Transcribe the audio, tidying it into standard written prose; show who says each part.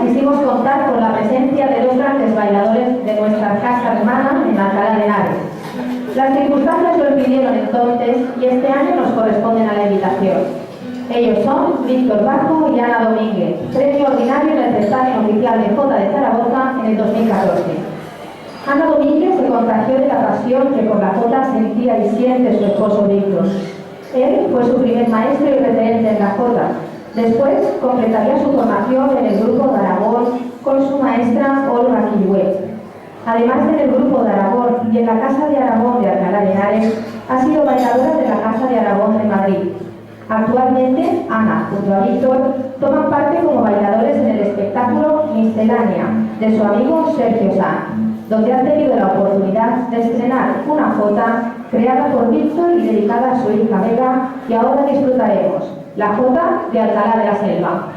Speaker 1: quisimos contar con la presencia de dos grandes bailadores de nuestra casa hermana en Alcalá de Henares. Las circunstancias lo impidieron entonces y este año nos corresponden a la invitación. Ellos son Víctor Bajo y Ana Domínguez, premio ordinario en el certamen oficial de Jota de Zaragoza en el 2014. Ana Domínguez se contagió de la pasión que por la jota sentía y siente su esposo Víctor. Él fue su primer maestro y referente en la jota. Después completaría su formación en el grupo de Aragón con su maestra Olga Quilhuet. Además del grupo de Aragón y en la Casa de Aragón de Alcalá de Henares, ha sido bailadora de la Casa de Aragón de Madrid. Actualmente, Ana, junto a Víctor, toman parte como bailadores en el espectáculo Miscelánea de su amigo Sergio Sanz, donde han tenido la oportunidad de estrenar una jota creada por Víctor y dedicada a su hija Vega, y ahora disfrutaremos, la jota de Alcalá de la Selva.